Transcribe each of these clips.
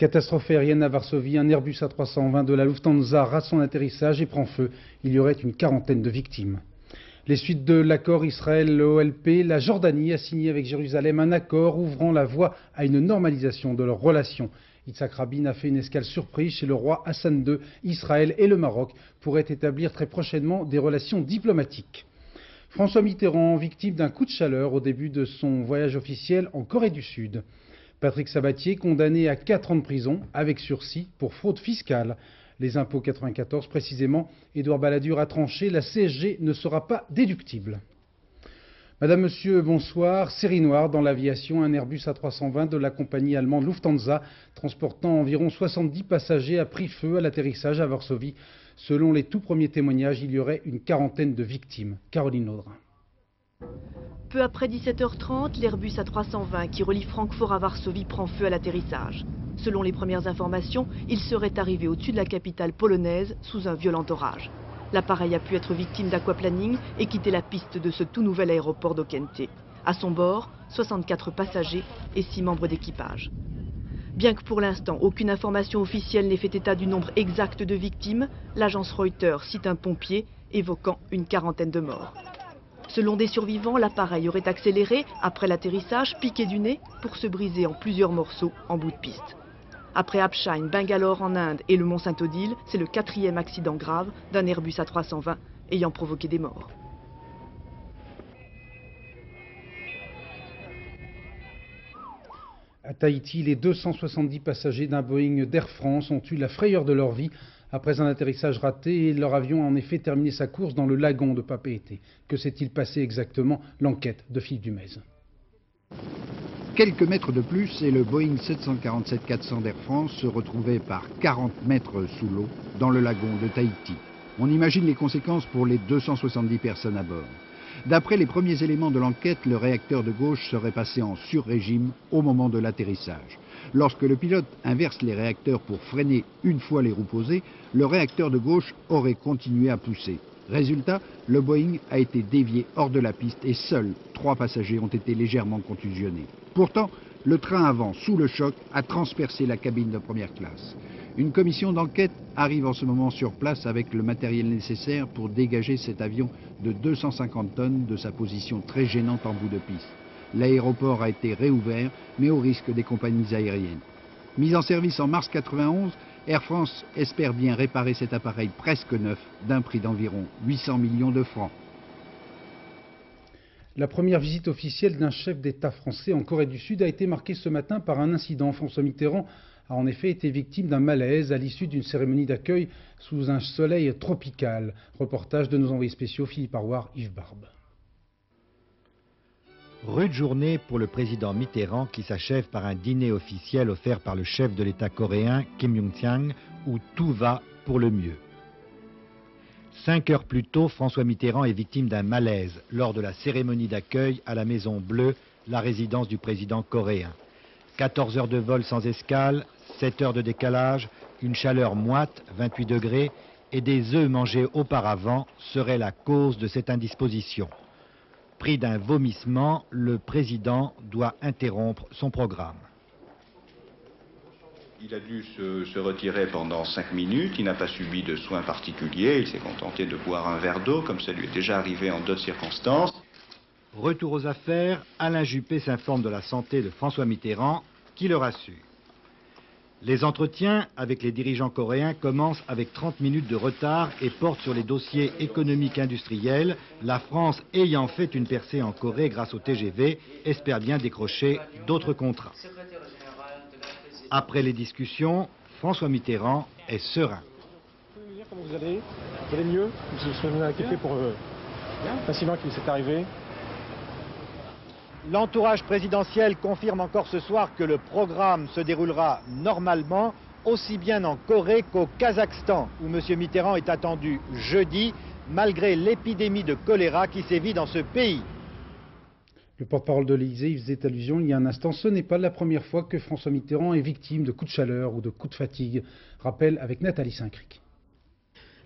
Catastrophe aérienne à Varsovie, un Airbus A320 de la Lufthansa rate son atterrissage et prend feu. Il y aurait une quarantaine de victimes. Les suites de l'accord Israël-OLP, la Jordanie a signé avec Jérusalem un accord ouvrant la voie à une normalisation de leurs relations. Yitzhak Rabin a fait une escale surprise chez le roi Hassan II. Israël et le Maroc pourraient établir très prochainement des relations diplomatiques. François Mitterrand, victime d'un coup de chaleur au début de son voyage officiel en Corée du Sud. Patrick Sabatier, condamné à 4 ans de prison avec sursis pour fraude fiscale. Les impôts 94 précisément, Édouard Balladur a tranché, la CSG ne sera pas déductible. Madame, Monsieur, bonsoir. Série noire dans l'aviation, un Airbus A320 de la compagnie allemande Lufthansa, transportant environ 70 passagers, a pris feu à l'atterrissage à Varsovie. Selon les tout premiers témoignages, il y aurait une quarantaine de victimes. Caroline Laudrin. Peu après 17h30, l'Airbus A320 qui relie Francfort à Varsovie prend feu à l'atterrissage. Selon les premières informations, il serait arrivé au-dessus de la capitale polonaise sous un violent orage. L'appareil a pu être victime d'aquaplaning et quitter la piste de ce tout nouvel aéroport d'Okente. À son bord, 64 passagers et 6 membres d'équipage. Bien que pour l'instant aucune information officielle n'ait fait état du nombre exact de victimes, l'agence Reuters cite un pompier évoquant une quarantaine de morts. Selon des survivants, l'appareil aurait accéléré après l'atterrissage, piqué du nez pour se briser en plusieurs morceaux en bout de piste. Après Upshine, Bangalore en Inde et le Mont Saint-Odile, c'est le 4e accident grave d'un Airbus A320 ayant provoqué des morts. À Tahiti, les 270 passagers d'un Boeing d'Air France ont eu la frayeur de leur vie après un atterrissage raté et leur avion a en effet terminé sa course dans le lagon de Papeete. Que s'est-il passé exactement? L'enquête de Philippe Dumez. Quelques mètres de plus et le Boeing 747-400 d'Air France se retrouvait par 40 mètres sous l'eau dans le lagon de Tahiti. On imagine les conséquences pour les 270 personnes à bord. D'après les premiers éléments de l'enquête, le réacteur de gauche serait passé en sur-régime au moment de l'atterrissage. Lorsque le pilote inverse les réacteurs pour freiner une fois les roues posées, le réacteur de gauche aurait continué à pousser. Résultat, le Boeing a été dévié hors de la piste et seuls 3 passagers ont été légèrement contusionnés. Pourtant, le train avant, sous le choc, a transpercé la cabine de première classe. Une commission d'enquête arrive en ce moment sur place avec le matériel nécessaire pour dégager cet avion de 250 tonnes de sa position très gênante en bout de piste. L'aéroport a été réouvert, mais au risque des compagnies aériennes. Mis en service en mars 91, Air France espère bien réparer cet appareil presque neuf d'un prix d'environ 800 millions de francs. La première visite officielle d'un chef d'État français en Corée du Sud a été marquée ce matin par un incident. François Mitterrand a en effet été victime d'un malaise à l'issue d'une cérémonie d'accueil sous un soleil tropical. Reportage de nos envoyés spéciaux Philippe Arroir, Yves Barbe. Rude journée pour le président Mitterrand qui s'achève par un dîner officiel offert par le chef de l'État coréen Kim Young-chang où tout va pour le mieux. 5 heures plus tôt, François Mitterrand est victime d'un malaise lors de la cérémonie d'accueil à la Maison Bleue, la résidence du président coréen. 14 heures de vol sans escale, 7 heures de décalage, une chaleur moite, 28 degrés, et des œufs mangés auparavant seraient la cause de cette indisposition. Pris d'un vomissement, le président doit interrompre son programme. Il a dû se retirer pendant 5 minutes, il n'a pas subi de soins particuliers, il s'est contenté de boire un verre d'eau, comme ça lui est déjà arrivé en d'autres circonstances. Retour aux affaires, Alain Juppé s'informe de la santé de François Mitterrand, qui le rassure. Les entretiens avec les dirigeants coréens commencent avec 30 minutes de retard et portent sur les dossiers économiques industriels. La France, ayant fait une percée en Corée grâce au TGV, espère bien décrocher d'autres contrats. Après les discussions, François Mitterrand est serein. Comment vous allez? Vous allez mieux? Je me suis inquiété pour l'incident qui s'est arrivé. L'entourage présidentiel confirme encore ce soir que le programme se déroulera normalement, aussi bien en Corée qu'au Kazakhstan, où M. Mitterrand est attendu jeudi, malgré l'épidémie de choléra qui sévit dans ce pays. Le porte-parole de l'Élysée y faisait allusion il y a un instant. Ce n'est pas la première fois que François Mitterrand est victime de coups de chaleur ou de coups de fatigue. Rappel avec Nathalie Saint-Cric.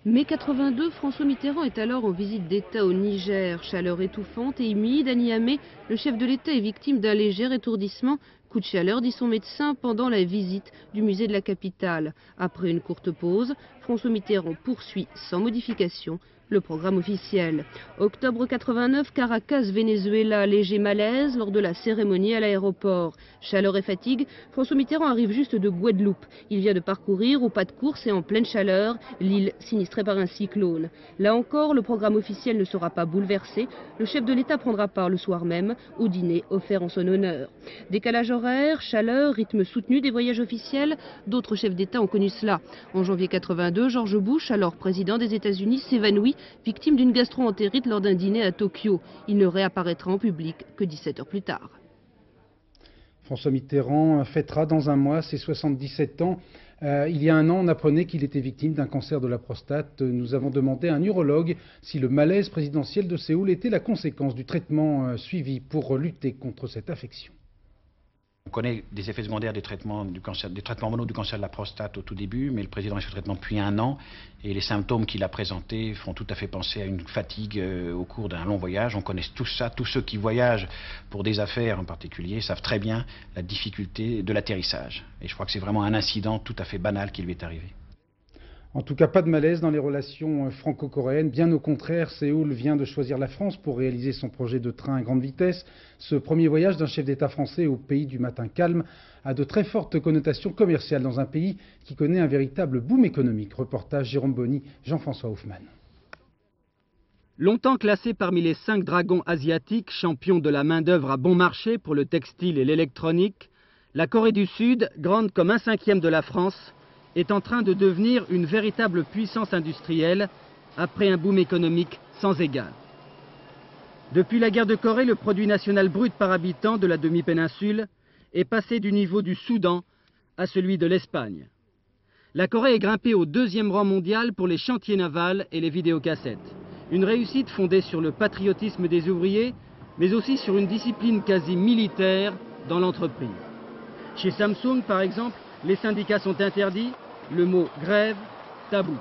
Mai 82, François Mitterrand est alors en visite d'État au Niger. Chaleur étouffante et humide, à Niamey, le chef de l'État est victime d'un léger étourdissement. Coup de chaleur, dit son médecin, pendant la visite du musée de la capitale. Après une courte pause, François Mitterrand poursuit sans modification le programme officiel. Octobre 89, Caracas, Venezuela, léger malaise lors de la cérémonie à l'aéroport. Chaleur et fatigue, François Mitterrand arrive juste de Guadeloupe. Il vient de parcourir au pas de course et en pleine chaleur l'île sinistrée par un cyclone. Là encore, le programme officiel ne sera pas bouleversé. Le chef de l'État prendra part le soir même au dîner offert en son honneur. Décalage horaire, chaleur, rythme soutenu des voyages officiels, d'autres chefs d'État ont connu cela. En janvier 82, George Bush, alors président des États-Unis, s'évanouit, victime d'une gastro-entérite lors d'un dîner à Tokyo. Il ne réapparaîtra en public que 17 heures plus tard. François Mitterrand fêtera dans un mois ses 77 ans. Il y a un an, on apprenait qu'il était victime d'un cancer de la prostate. Nous avons demandé à un urologue si le malaise présidentiel de Séoul était la conséquence du traitement suivi pour lutter contre cette affection. On connaît des effets secondaires des traitements hormonaux du cancer de la prostate au tout début, mais le président est sous traitement depuis un an et les symptômes qu'il a présentés font tout à fait penser à une fatigue au cours d'un long voyage. On connaît tout ça, tous ceux qui voyagent pour des affaires en particulier savent très bien la difficulté de l'atterrissage. Et je crois que c'est vraiment un incident tout à fait banal qui lui est arrivé. En tout cas, pas de malaise dans les relations franco-coréennes. Bien au contraire, Séoul vient de choisir la France pour réaliser son projet de train à grande vitesse. Ce premier voyage d'un chef d'État français au pays du matin calme a de très fortes connotations commerciales dans un pays qui connaît un véritable boom économique. Reportage Jérôme Bonny, Jean-François Hoffmann. Longtemps classé parmi les 5 dragons asiatiques, champions de la main-d'œuvre à bon marché pour le textile et l'électronique, la Corée du Sud, grande comme 1/5 de la France, est en train de devenir une véritable puissance industrielle après un boom économique sans égal. Depuis la guerre de Corée, le produit national brut par habitant de la demi-péninsule est passé du niveau du Soudan à celui de l'Espagne. La Corée est grimpée au 2e rang mondial pour les chantiers navals et les vidéocassettes. Une réussite fondée sur le patriotisme des ouvriers, mais aussi sur une discipline quasi militaire dans l'entreprise. Chez Samsung, par exemple, les syndicats sont interdits, le mot grève, tabou.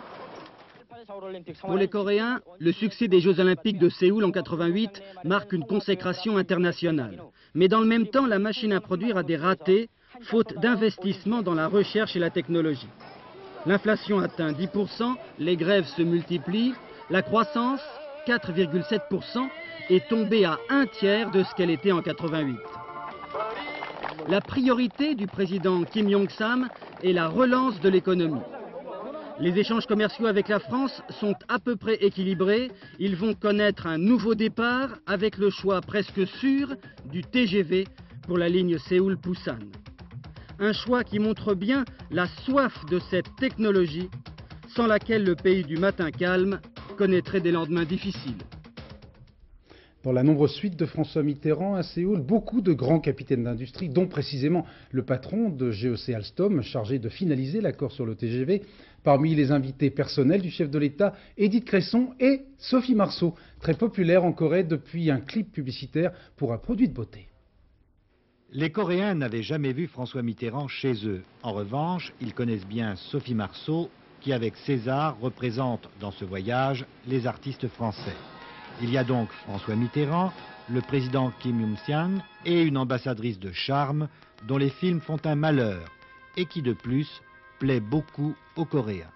Pour les Coréens, le succès des Jeux Olympiques de Séoul en 88 marque une consécration internationale. Mais dans le même temps, la machine à produire a des ratés, faute d'investissement dans la recherche et la technologie. L'inflation atteint 10%, les grèves se multiplient, la croissance, 4,7%, est tombée à 1/3 de ce qu'elle était en 88. La priorité du président Kim Jong-sam est la relance de l'économie. Les échanges commerciaux avec la France sont à peu près équilibrés. Ils vont connaître un nouveau départ avec le choix presque sûr du TGV pour la ligne Séoul-Busan. Un choix qui montre bien la soif de cette technologie sans laquelle le pays du matin calme connaîtrait des lendemains difficiles. Dans la nombreuse suite de François Mitterrand à Séoul, beaucoup de grands capitaines d'industrie, dont précisément le patron de GEC Alstom, chargé de finaliser l'accord sur le TGV. Parmi les invités personnels du chef de l'État, Édith Cresson et Sophie Marceau, très populaire en Corée depuis un clip publicitaire pour un produit de beauté. Les Coréens n'avaient jamais vu François Mitterrand chez eux. En revanche, ils connaissent bien Sophie Marceau, qui avec César représente dans ce voyage les artistes français. Il y a donc François Mitterrand, le président Kim Jong-un et une ambassadrice de charme dont les films font un malheur et qui de plus plaît beaucoup aux Coréens.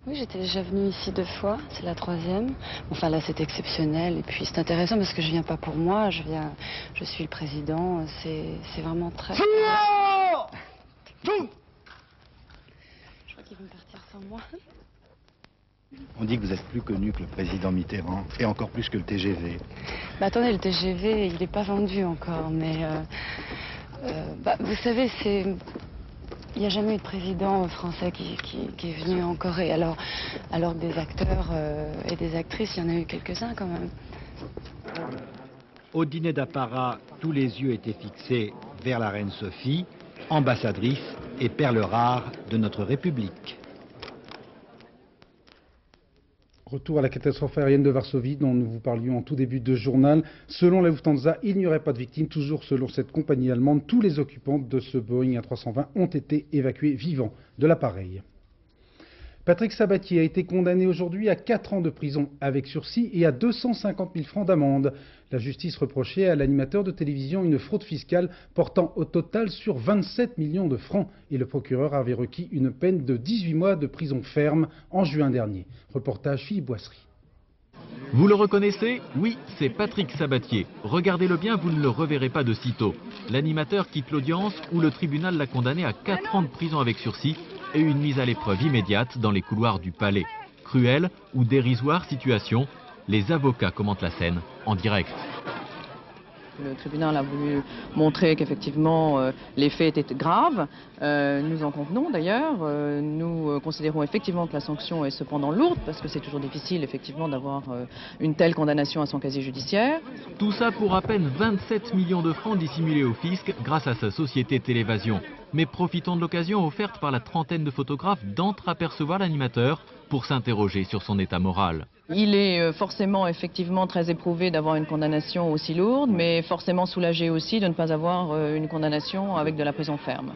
Oui, j'étais déjà venue ici 2 fois, c'est la 3e. Enfin là c'est exceptionnel et puis c'est intéressant parce que je viens pas pour moi, je suis le président, c'est vraiment très... Je crois qu'il veut partir sans moi. On dit que vous êtes plus connu que le président Mitterrand, et encore plus que le TGV. Bah attendez, le TGV, il n'est pas vendu encore, mais... vous savez, il n'y a jamais eu de président français qui est venu en Corée. Alors que des acteurs et des actrices, il y en a eu quelques-uns quand même. Au dîner d'apparat, tous les yeux étaient fixés vers la reine Sophie, ambassadrice et perle rare de notre République. Retour à la catastrophe aérienne de Varsovie dont nous vous parlions en tout début de journal. Selon la Lufthansa, il n'y aurait pas de victimes. Toujours selon cette compagnie allemande, tous les occupants de ce Boeing A320 ont été évacués vivants de l'appareil. Patrick Sabatier a été condamné aujourd'hui à 4 ans de prison avec sursis et à 250 000 francs d'amende. La justice reprochait à l'animateur de télévision une fraude fiscale portant au total sur 27 millions de francs et le procureur avait requis une peine de 18 mois de prison ferme en juin dernier. Reportage Philippe Boisserie. Vous le reconnaissez? Oui, c'est Patrick Sabatier. Regardez-le bien, vous ne le reverrez pas de sitôt. L'animateur quitte l'audience où le tribunal l'a condamné à 4 ans de prison avec sursis et une mise à l'épreuve immédiate dans les couloirs du palais. Cruelle ou dérisoire situation, les avocats commentent la scène en direct. Le tribunal a voulu montrer qu'effectivement les faits étaient graves. Nous en convenons d'ailleurs. Nous considérons effectivement que la sanction est cependant lourde parce que c'est toujours difficile effectivement d'avoir une telle condamnation à son casier judiciaire. Tout ça pour à peine 27 millions de francs dissimulés au fisc grâce à sa société Télévasion. Mais profitons de l'occasion offerte par la trentaine de photographes d'entreapercevoir l'animateur pour s'interroger sur son état moral. Il est forcément effectivement très éprouvé d'avoir une condamnation aussi lourde, mais forcément soulagé aussi de ne pas avoir une condamnation avec de la prison ferme.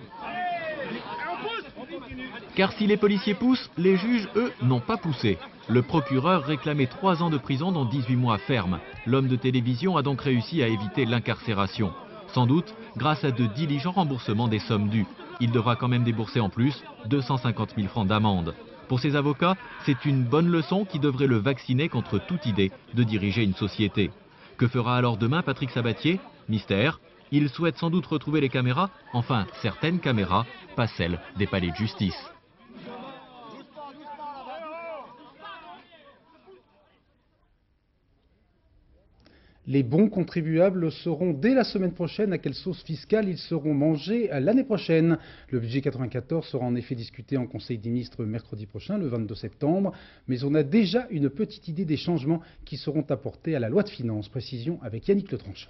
Car si les policiers poussent, les juges, eux, n'ont pas poussé. Le procureur réclamait 3 ans de prison dont 18 mois ferme. L'homme de télévision a donc réussi à éviter l'incarcération. Sans doute grâce à de diligents remboursements des sommes dues. Il devra quand même débourser en plus 250 000 francs d'amende. Pour ses avocats, c'est une bonne leçon qui devrait le vacciner contre toute idée de diriger une société. Que fera alors demain Patrick Sabatier? Mystère. Il souhaite sans doute retrouver les caméras, enfin certaines caméras, pas celles des palais de justice. Les bons contribuables sauront dès la semaine prochaine à quelle sauce fiscale ils seront mangés l'année prochaine. Le budget 94 sera en effet discuté en Conseil des ministres mercredi prochain, le 22 septembre. Mais on a déjà une petite idée des changements qui seront apportés à la loi de finances. Précision avec Yannick Letranchin.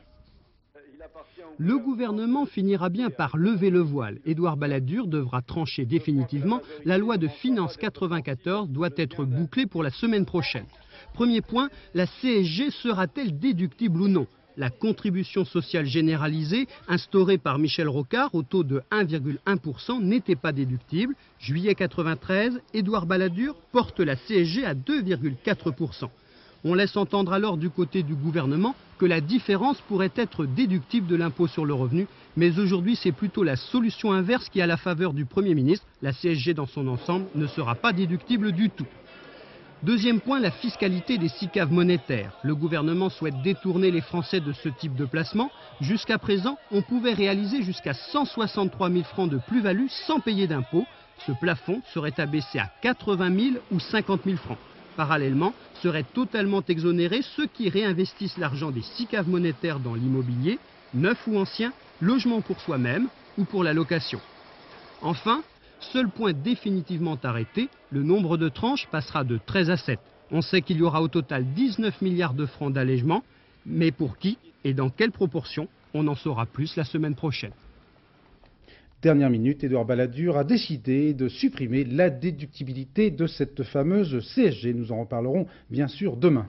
Le gouvernement finira bien par lever le voile. Édouard Balladur devra trancher définitivement. La loi de finances 94 doit être bouclée pour la semaine prochaine. Premier point, la CSG sera-t-elle déductible ou non? La contribution sociale généralisée, instaurée par Michel Rocard au taux de 1,1%, n'était pas déductible. Juillet 93, Édouard Balladur porte la CSG à 2,4%. On laisse entendre alors du côté du gouvernement que la différence pourrait être déductible de l'impôt sur le revenu. Mais aujourd'hui, c'est plutôt la solution inverse qui est à la faveur du Premier ministre. La CSG dans son ensemble ne sera pas déductible du tout. Deuxième point, la fiscalité des SICAV monétaires. Le gouvernement souhaite détourner les Français de ce type de placement. Jusqu'à présent, on pouvait réaliser jusqu'à 163 000 francs de plus-value sans payer d'impôt. Ce plafond serait abaissé à 80 000 ou 50 000 francs. Parallèlement, seraient totalement exonérés ceux qui réinvestissent l'argent des SICAV monétaires dans l'immobilier, neuf ou ancien, logement pour soi-même ou pour la location. Enfin, seul point définitivement arrêté, le nombre de tranches passera de 13 à 7. On sait qu'il y aura au total 19 milliards de francs d'allègement, mais pour qui et dans quelle proportion, on en saura plus la semaine prochaine. Dernière minute, Édouard Balladur a décidé de supprimer la déductibilité de cette fameuse CSG. Nous en reparlerons bien sûr demain.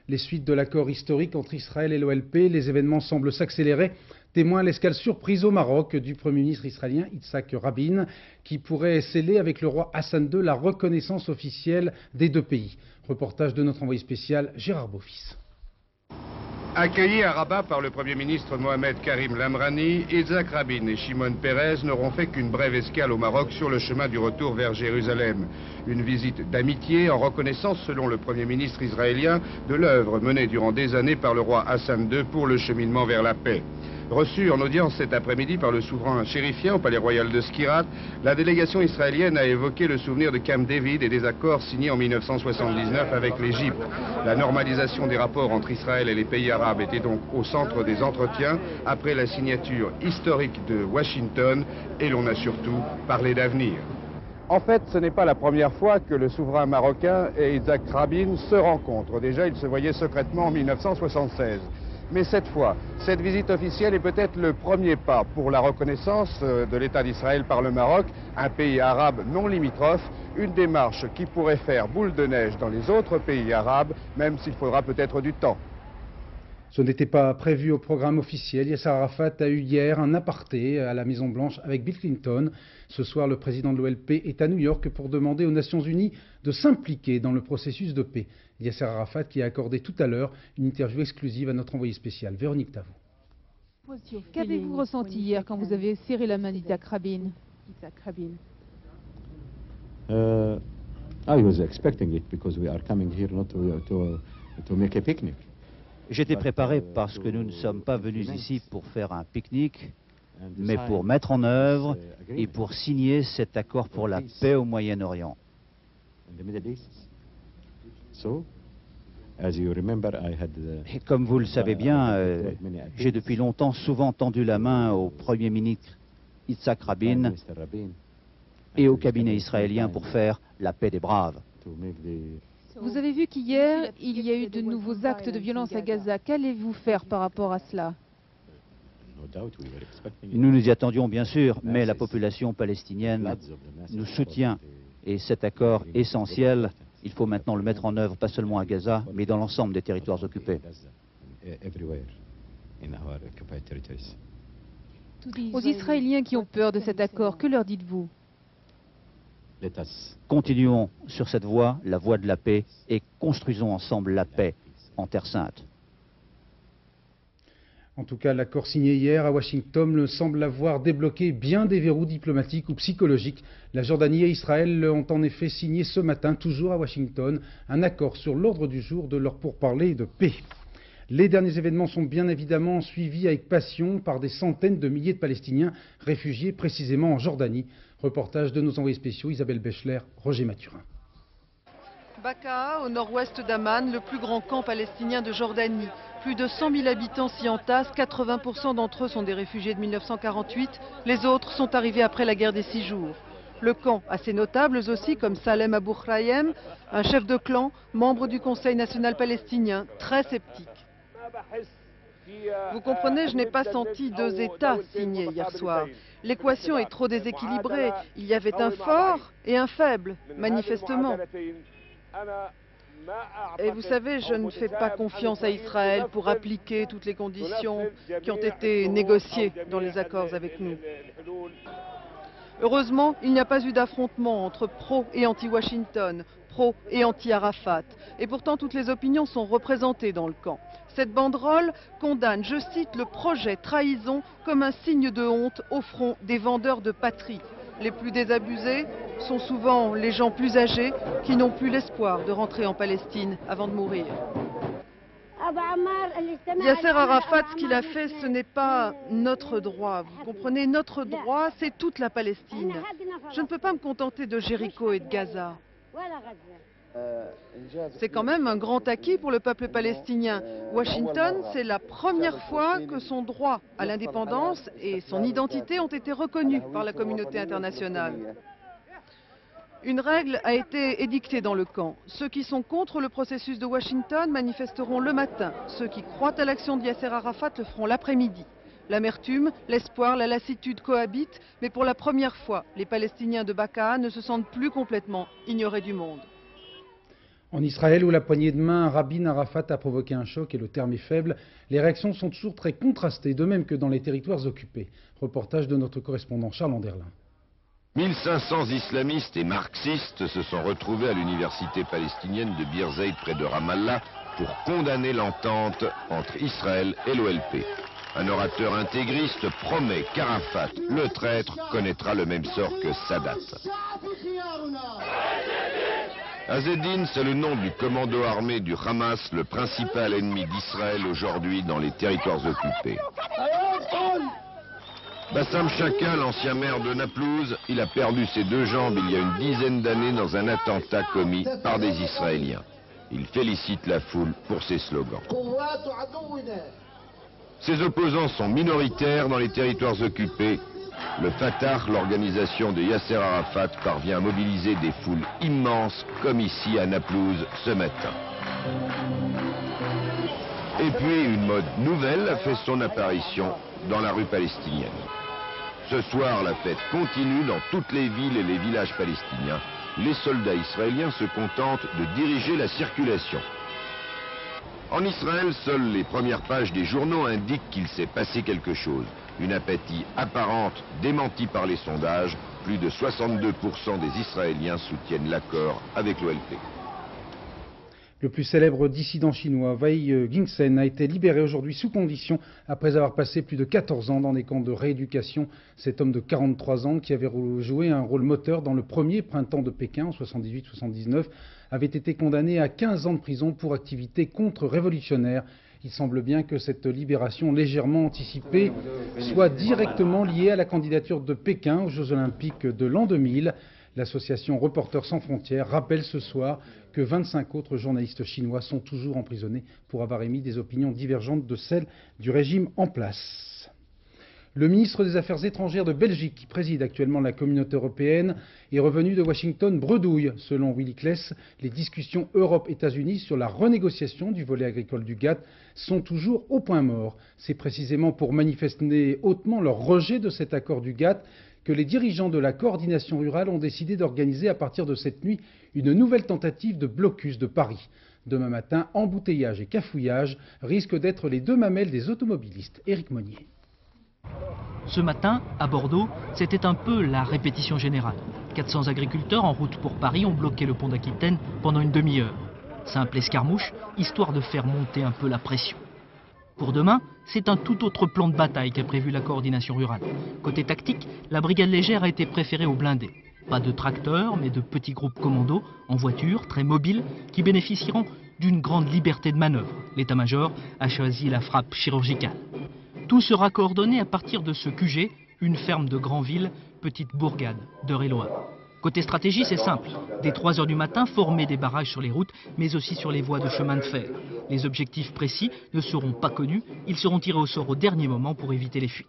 Les suites de l'accord historique entre Israël et l'OLP, les événements semblent s'accélérer. Témoin l'escale surprise au Maroc du Premier ministre israélien Yitzhak Rabin, qui pourrait sceller avec le roi Hassan II la reconnaissance officielle des deux pays. Reportage de notre envoyé spécial Gérard Beaufils. Accueillis à Rabat par le Premier ministre Mohamed Karim Lamrani, Yitzhak Rabin et Shimon Peres n'auront fait qu'une brève escale au Maroc sur le chemin du retour vers Jérusalem. Une visite d'amitié en reconnaissance, selon le Premier ministre israélien, de l'œuvre menée durant des années par le roi Hassan II pour le cheminement vers la paix. Reçue en audience cet après-midi par le souverain chérifien au palais royal de Skirat, la délégation israélienne a évoqué le souvenir de Camp David et des accords signés en 1979 avec l'Égypte. La normalisation des rapports entre Israël et les pays arabes était donc au centre des entretiens après la signature historique de Washington, et l'on a surtout parlé d'avenir. En fait, ce n'est pas la première fois que le souverain marocain et Yitzhak Rabin se rencontrent. Déjà, ils se voyaient secrètement en 1976. Mais cette fois, cette visite officielle est peut-être le premier pas pour la reconnaissance de l'État d'Israël par le Maroc, un pays arabe non limitrophe, une démarche qui pourrait faire boule de neige dans les autres pays arabes, même s'il faudra peut-être du temps. Ce n'était pas prévu au programme officiel. Yasser Arafat a eu hier un aparté à la Maison-Blanche avec Bill Clinton. Ce soir, le président de l'OLP est à New York pour demander aux Nations Unies de s'impliquer dans le processus de paix. Yasser Arafat qui a accordé tout à l'heure une interview exclusive à notre envoyé spécial, Véronique Tavo. Qu'avez-vous ressenti hier quand vous avez serré la main d'Yitzhak Rabin? I was expecting it because we are coming here not to make a picnic. J'étais préparé parce que nous ne sommes pas venus ici pour faire un pique-nique, mais pour mettre en œuvre et pour signer cet accord pour la paix au Moyen-Orient. Et comme vous le savez bien, j'ai depuis longtemps souvent tendu la main au Premier ministre Yitzhak Rabin et au cabinet israélien pour faire la paix des braves. Vous avez vu qu'hier, il y a eu de nouveaux actes de violence à Gaza. Qu'allez-vous faire par rapport à cela? Nous nous y attendions bien sûr, mais la population palestinienne nous soutient. Et cet accord essentiel, il faut maintenant le mettre en œuvre, pas seulement à Gaza, mais dans l'ensemble des territoires occupés. Aux Israéliens qui ont peur de cet accord, que leur dites-vous? Continuons sur cette voie, la voie de la paix, et construisons ensemble la paix en Terre Sainte. En tout cas, l'accord signé hier à Washington semble avoir débloqué bien des verrous diplomatiques ou psychologiques. La Jordanie et Israël ont en effet signé ce matin, toujours à Washington, un accord sur l'ordre du jour de leur pourparlers de paix. Les derniers événements sont bien évidemment suivis avec passion par des centaines de milliers de Palestiniens réfugiés précisément en Jordanie. Reportage de nos envoyés spéciaux Isabelle Bechler, Roger Mathurin. Bakaa, au nord-ouest d'Amman, le plus grand camp palestinien de Jordanie. Plus de 100 000 habitants s'y entassent, 80% d'entre eux sont des réfugiés de 1948, les autres sont arrivés après la guerre des 6 jours. Le camp a ses notables aussi, comme Salem Abou Khrayem, un chef de clan, membre du Conseil national palestinien, très sceptique. Vous comprenez, je n'ai pas senti 2 États signés hier soir. L'équation est trop déséquilibrée. Il y avait un fort et un faible, manifestement. Et vous savez, je ne fais pas confiance à Israël pour appliquer toutes les conditions qui ont été négociées dans les accords avec nous. Heureusement, il n'y a pas eu d'affrontement entre pro et anti-Washington, pro et anti-Arafat. Et pourtant, toutes les opinions sont représentées dans le camp. Cette banderole condamne, je cite, le projet trahison comme un signe de honte au front des vendeurs de patrie. Les plus désabusés sont souvent les gens plus âgés qui n'ont plus l'espoir de rentrer en Palestine avant de mourir. Yasser Arafat, ce qu'il a fait, ce n'est pas notre droit. Vous comprenez, notre droit, c'est toute la Palestine. Je ne peux pas me contenter de Jéricho et de Gaza. C'est quand même un grand acquis pour le peuple palestinien. Washington, c'est la première fois que son droit à l'indépendance et son identité ont été reconnus par la communauté internationale. Une règle a été édictée dans le camp. Ceux qui sont contre le processus de Washington manifesteront le matin. Ceux qui croient à l'action de Yasser Arafat le feront l'après-midi. L'amertume, l'espoir, la lassitude cohabitent, mais pour la première fois, les Palestiniens de Bakaa ne se sentent plus complètement ignorés du monde. En Israël, où la poignée de main Rabin-Arafat a provoqué un choc, et le terme est faible, les réactions sont toujours très contrastées, de même que dans les territoires occupés. Reportage de notre correspondant Charles Anderlin. 1500 islamistes et marxistes se sont retrouvés à l'université palestinienne de Bir Zeid près de Ramallah pour condamner l'entente entre Israël et l'OLP. Un orateur intégriste promet qu'Arafat, le traître, connaîtra le même sort que Sadat. Azzedine, c'est le nom du commando armé du Hamas, le principal ennemi d'Israël aujourd'hui dans les territoires occupés. Bassam Chaka, l'ancien maire de Naplouse, il a perdu ses 2 jambes il y a une dizaine d'années dans un attentat commis par des Israéliens. Il félicite la foule pour ses slogans. Ses opposants sont minoritaires dans les territoires occupés. Le Fatah, l'organisation de Yasser Arafat, parvient à mobiliser des foules immenses, comme ici à Naplouse ce matin. Et puis une mode nouvelle a fait son apparition dans la rue palestinienne. Ce soir, la fête continue dans toutes les villes et les villages palestiniens. Les soldats israéliens se contentent de diriger la circulation. En Israël, seules les premières pages des journaux indiquent qu'il s'est passé quelque chose. Une apathie apparente démentie par les sondages. Plus de 62% des Israéliens soutiennent l'accord avec l'OLP. Le plus célèbre dissident chinois, Wei Jingsheng, a été libéré aujourd'hui sous condition après avoir passé plus de 14 ans dans des camps de rééducation. Cet homme de 43 ans, qui avait joué un rôle moteur dans le premier printemps de Pékin en 78-79, avait été condamné à 15 ans de prison pour activité contre-révolutionnaire. Il semble bien que cette libération légèrement anticipée soit directement liée à la candidature de Pékin aux Jeux Olympiques de l'an 2000. L'association Reporters sans frontières rappelle ce soir que 25 autres journalistes chinois sont toujours emprisonnés pour avoir émis des opinions divergentes de celles du régime en place. Le ministre des Affaires étrangères de Belgique, qui préside actuellement la communauté européenne, est revenu de Washington bredouille. Selon Willy Claes, les discussions Europe-États-Unis sur la renégociation du volet agricole du GATT sont toujours au point mort. C'est précisément pour manifester hautement leur rejet de cet accord du GATT que les dirigeants de la coordination rurale ont décidé d'organiser à partir de cette nuit une nouvelle tentative de blocus de Paris. Demain matin, embouteillage et cafouillage risquent d'être les deux mamelles des automobilistes. Éric Monnier. Ce matin, à Bordeaux, c'était un peu la répétition générale. 400 agriculteurs en route pour Paris ont bloqué le pont d'Aquitaine pendant une demi-heure. Simple escarmouche, histoire de faire monter un peu la pression. Pour demain, c'est un tout autre plan de bataille qu'a prévu la coordination rurale. Côté tactique, la brigade légère a été préférée aux blindés. Pas de tracteurs, mais de petits groupes commandos, en voiture, très mobiles, qui bénéficieront d'une grande liberté de manœuvre. L'état-major a choisi la frappe chirurgicale. Tout sera coordonné à partir de ce QG, une ferme de Granville, petite bourgade d'Eure-et-Loir. Côté stratégie, c'est simple. Dès 3 h du matin, former des barrages sur les routes, mais aussi sur les voies de chemin de fer. Les objectifs précis ne seront pas connus, ils seront tirés au sort au dernier moment pour éviter les fuites.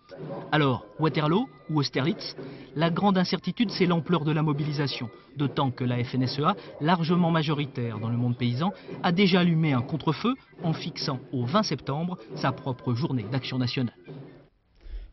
Alors, Waterloo ou Austerlitz, la grande incertitude, c'est l'ampleur de la mobilisation. D'autant que la FNSEA, largement majoritaire dans le monde paysan, a déjà allumé un contre-feu en fixant au 20 septembre sa propre journée d'action nationale.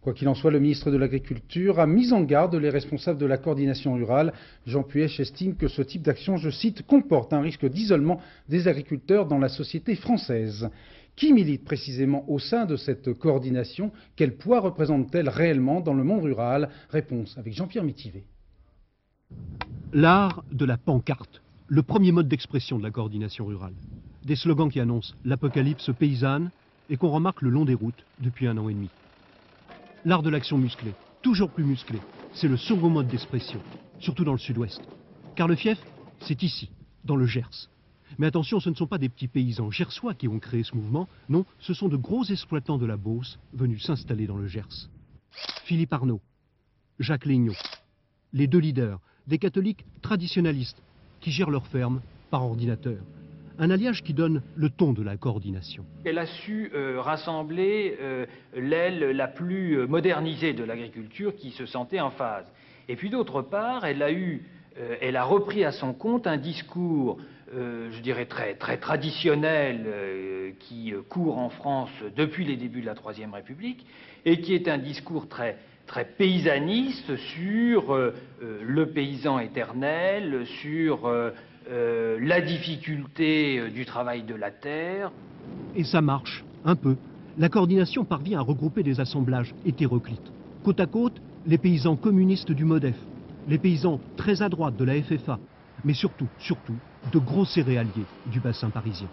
Quoi qu'il en soit, le ministre de l'Agriculture a mis en garde les responsables de la coordination rurale. Jean Puech estime que ce type d'action, je cite, comporte un risque d'isolement des agriculteurs dans la société française. Qui milite précisément au sein de cette coordination? Quel poids représente-t-elle réellement dans le monde rural? Réponse avec Jean-Pierre Métivé. L'art de la pancarte, le premier mode d'expression de la coordination rurale. Des slogans qui annoncent l'apocalypse paysanne et qu'on remarque le long des routes depuis 1 an et demi. L'art de l'action musclée, toujours plus musclé, c'est le second mode d'expression, surtout dans le sud-ouest. Car le fief, c'est ici, dans le Gers. Mais attention, ce ne sont pas des petits paysans gersois qui ont créé ce mouvement, non, ce sont de gros exploitants de la Beauce venus s'installer dans le Gers. Philippe Arnaud, Jacques Legnaud, les deux leaders, des catholiques traditionnalistes qui gèrent leur ferme par ordinateur. Un alliage qui donne le ton de la coordination. Elle a su rassembler l'aile la plus modernisée de l'agriculture qui se sentait en phase. Et puis d'autre part, elle a repris à son compte un discours, je dirais très traditionnel, qui court en France depuis les débuts de la Troisième République, et qui est un discours très paysaniste sur le paysan éternel, sur la difficulté du travail de la terre. Et ça marche, un peu. La coordination parvient à regrouper des assemblages hétéroclites. Côte à côte, les paysans communistes du MODEF, les paysans très à droite de la FFA, mais surtout, de gros céréaliers du bassin parisien.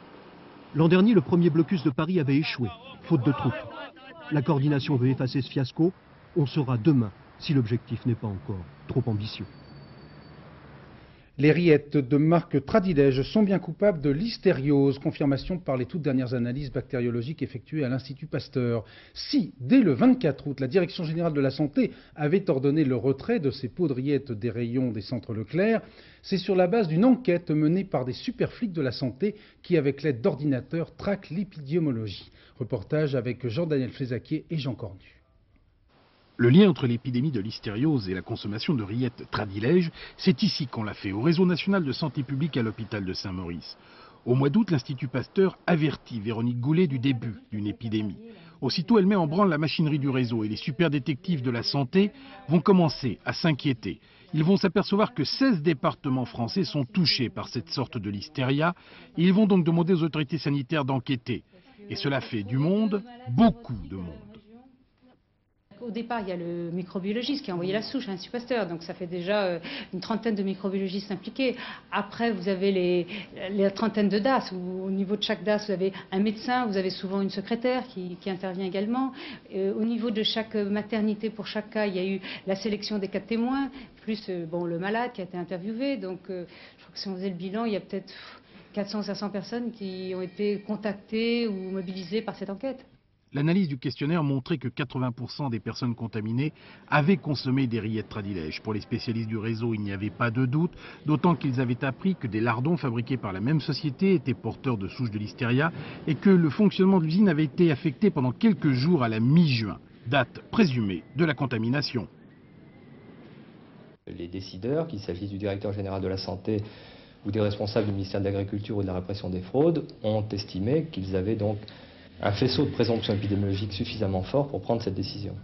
L'an dernier, le premier blocus de Paris avait échoué, faute de troupes. La coordination veut effacer ce fiasco. On saura demain si l'objectif n'est pas encore trop ambitieux. Les rillettes de marque Tradilège sont bien coupables de listériose, confirmation par les toutes dernières analyses bactériologiques effectuées à l'Institut Pasteur. Si, dès le 24 août, la Direction générale de la santé avait ordonné le retrait de ces pots de rillettes des rayons des centres Leclerc, c'est sur la base d'une enquête menée par des super flics de la santé qui, avec l'aide d'ordinateurs, traquent l'épidémiologie. Reportage avec Jean-Daniel Flézaquier et Jean Cornu. Le lien entre l'épidémie de listériose et la consommation de rillettes Tradilège, c'est ici qu'on l'a fait, au Réseau national de santé publique à l'hôpital de Saint-Maurice. Au mois d'août, l'Institut Pasteur avertit Véronique Goulet du début d'une épidémie. Aussitôt, elle met en branle la machinerie du réseau et les super détectives de la santé vont commencer à s'inquiéter. Ils vont s'apercevoir que 16 départements français sont touchés par cette sorte de listeria. Et ils vont donc demander aux autorités sanitaires d'enquêter. Et cela fait du monde, beaucoup de monde. Au départ, il y a le microbiologiste qui a envoyé la souche à l'Institut Pasteur, donc ça fait déjà une trentaine de microbiologistes impliqués. Après, vous avez les trentaines de DAS, où au niveau de chaque DAS, vous avez un médecin, vous avez souvent une secrétaire qui intervient également. Au niveau de chaque maternité, pour chaque cas, il y a eu la sélection des cas de témoins, plus le malade qui a été interviewé. Donc, je crois que si on faisait le bilan, il y a peut-être 400 ou 500 personnes qui ont été contactées ou mobilisées par cette enquête. L'analyse du questionnaire montrait que 80% des personnes contaminées avaient consommé des rillettes Tradilège. Pour les spécialistes du réseau, il n'y avait pas de doute, d'autant qu'ils avaient appris que des lardons fabriqués par la même société étaient porteurs de souches de listeria et que le fonctionnement de l'usine avait été affecté pendant quelques jours à la mi-juin, date présumée de la contamination. Les décideurs, qu'il s'agisse du directeur général de la santé ou des responsables du ministère de l'Agriculture ou de la répression des fraudes, ont estimé qu'ils avaient donc un faisceau de présomption épidémiologique suffisamment fort pour prendre cette décision.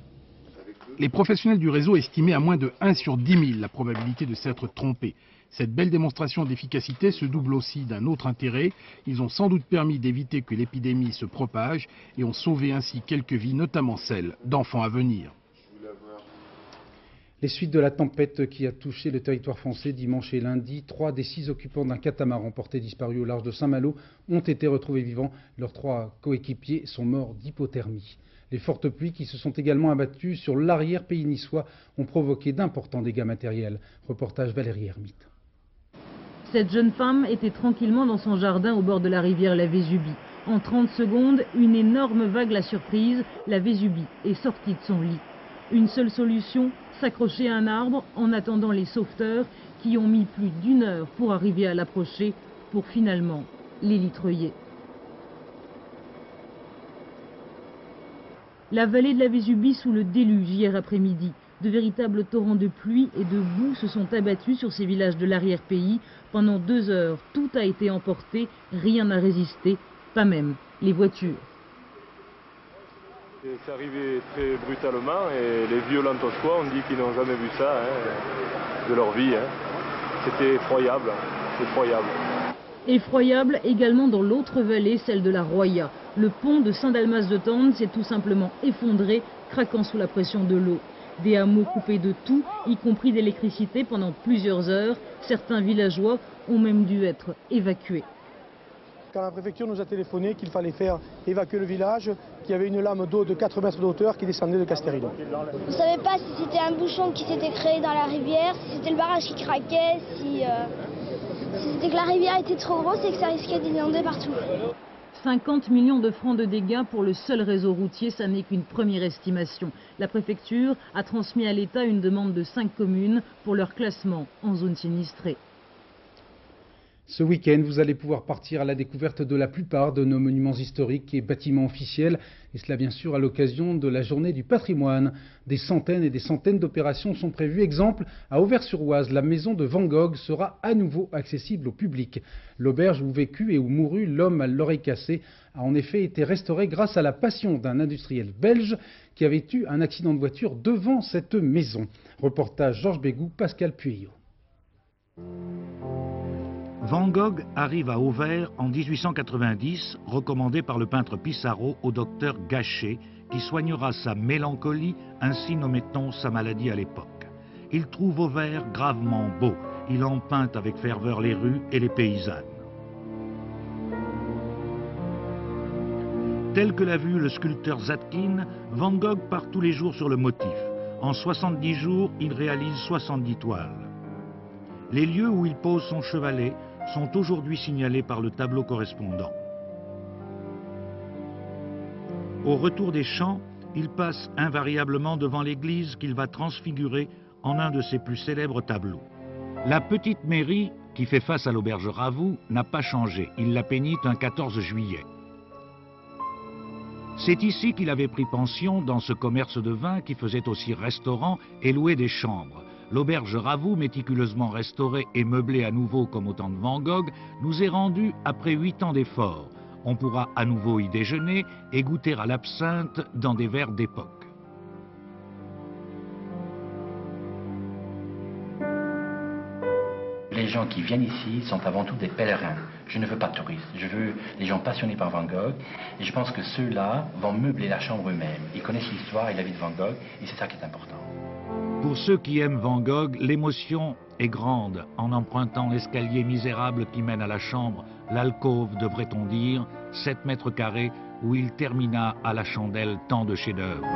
Les professionnels du réseau estimaient à moins de 1 sur 10 000 la probabilité de s'être trompés. Cette belle démonstration d'efficacité se double aussi d'un autre intérêt. Ils ont sans doute permis d'éviter que l'épidémie se propage et ont sauvé ainsi quelques vies, notamment celles d'enfants à venir. Les suites de la tempête qui a touché le territoire français dimanche et lundi, 3 des 6 occupants d'un catamaran porté disparu au large de Saint-Malo ont été retrouvés vivants. Leurs 3 coéquipiers sont morts d'hypothermie. Les fortes pluies qui se sont également abattues sur l'arrière-pays niçois ont provoqué d'importants dégâts matériels. Reportage Valérie Hermite. Cette jeune femme était tranquillement dans son jardin au bord de la rivière la Vésubie. En 30 secondes, une énorme vague l'a surprise. La Vésubie est sortie de son lit. Une seule solution, s'accrocher à un arbre en attendant les sauveteurs qui ont mis plus d'1 heure pour arriver à l'approcher pour finalement l'élitreiller. La vallée de la Vésubie sous le déluge hier après-midi. De véritables torrents de pluie et de boue se sont abattus sur ces villages de l'arrière-pays. Pendant 2 heures, tout a été emporté, rien n'a résisté, pas même les voitures. C'est arrivé très brutalement et les violents Toscois ont dit qu'ils n'ont jamais vu ça de leur vie. C'était effroyable, effroyable. Effroyable également dans l'autre vallée, celle de la Roya. Le pont de Saint-Dalmas-de-Tende s'est tout simplement effondré, craquant sous la pression de l'eau. Des hameaux coupés de tout, y compris d'électricité pendant plusieurs heures. Certains villageois ont même dû être évacués. Quand la préfecture nous a téléphoné qu'il fallait faire évacuer le village, qu'il y avait une lame d'eau de 4 mètres d'auteur qui descendait de Castéridon. On ne savait pas si c'était un bouchon qui s'était créé dans la rivière, si c'était le barrage qui craquait, si c'était que la rivière était trop grosse et que ça risquait d'inonder partout. 50 millions de francs de dégâts pour le seul réseau routier, ça n'est qu'une première estimation. La préfecture a transmis à l'État une demande de 5 communes pour leur classement en zone sinistrée. Ce week-end, vous allez pouvoir partir à la découverte de la plupart de nos monuments historiques et bâtiments officiels, et cela bien sûr à l'occasion de la journée du patrimoine. Des centaines et des centaines d'opérations sont prévues. Exemple, à Auvers-sur-Oise, la maison de Van Gogh sera à nouveau accessible au public. L'auberge où vécut et où mourut l'homme à l'oreille cassée a en effet été restaurée grâce à la passion d'un industriel belge qui avait eu un accident de voiture devant cette maison. Reportage Georges Bégou, Pascal Pueyo. Van Gogh arrive à Auvers en 1890, recommandé par le peintre Pissarro au docteur Gachet, qui soignera sa mélancolie, ainsi nommait-on sa maladie à l'époque. Il trouve Auvers gravement beau. Il en peint avec ferveur les rues et les paysannes. Tel que l'a vu le sculpteur Zadkine, Van Gogh part tous les jours sur le motif. En 70 jours, il réalise 70 toiles. Les lieux où il pose son chevalet sont aujourd'hui signalés par le tableau correspondant. Au retour des champs, il passe invariablement devant l'église qu'il va transfigurer en un de ses plus célèbres tableaux. La petite mairie, qui fait face à l'auberge Ravoux, n'a pas changé. Il la peignit un 14 juillet. C'est ici qu'il avait pris pension dans ce commerce de vin qui faisait aussi restaurant et louait des chambres. L'auberge Ravoux, méticuleusement restaurée et meublée à nouveau comme au temps de Van Gogh, nous est rendue après 8 ans d'efforts. On pourra à nouveau y déjeuner et goûter à l'absinthe dans des verres d'époque. les gens qui viennent ici sont avant tout des pèlerins. Je ne veux pas de touristes, je veux des gens passionnés par Van Gogh. Et je pense que ceux-là vont meubler la chambre eux-mêmes. Ils connaissent l'histoire et la vie de Van Gogh, et c'est ça qui est important. Pour ceux qui aiment Van Gogh, l'émotion est grande en empruntant l'escalier misérable qui mène à la chambre, l'alcôve, devrait-on dire, 7 mètres carrés, où il termina à la chandelle tant de chefs-d'œuvre.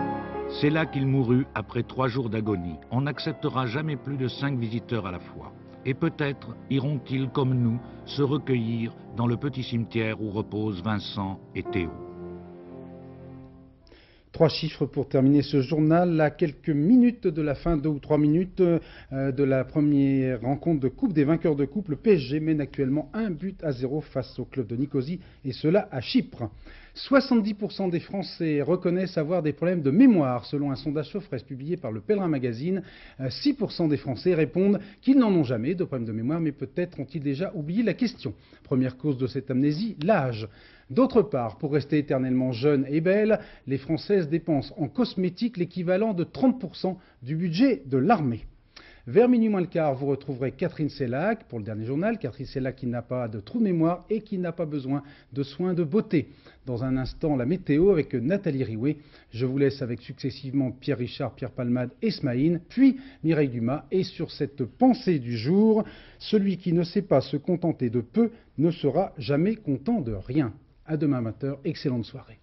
C'est là qu'il mourut après 3 jours d'agonie. On n'acceptera jamais plus de 5 visiteurs à la fois. Et peut-être iront-ils, comme nous, se recueillir dans le petit cimetière où reposent Vincent et Théo. 3 chiffres pour terminer ce journal. À quelques minutes de la fin, 2 ou 3 minutes de la première rencontre de coupe des vainqueurs de coupe, le PSG mène actuellement 1-0 face au club de Nicosie, et cela à Chypre. 70% des Français reconnaissent avoir des problèmes de mémoire, selon un sondage Sofres publié par le Pèlerin Magazine. 6% des Français répondent qu'ils n'en ont jamais de problème de mémoire, mais peut-être ont-ils déjà oublié la question. Première cause de cette amnésie, l'âge. D'autre part, pour rester éternellement jeune et belle, les Françaises dépensent en cosmétiques l'équivalent de 30% du budget de l'armée. Vers minuit moins le quart, vous retrouverez Catherine Sellac pour le dernier journal. Catherine Sellac qui n'a pas de trou de mémoire et qui n'a pas besoin de soins de beauté. Dans un instant, la météo avec Nathalie Riouet. Je vous laisse avec successivement Pierre Richard, Pierre Palmade et Smaïn, puis Mireille Dumas. Et sur cette pensée du jour, celui qui ne sait pas se contenter de peu ne sera jamais content de rien. À demain 20h, excellente soirée.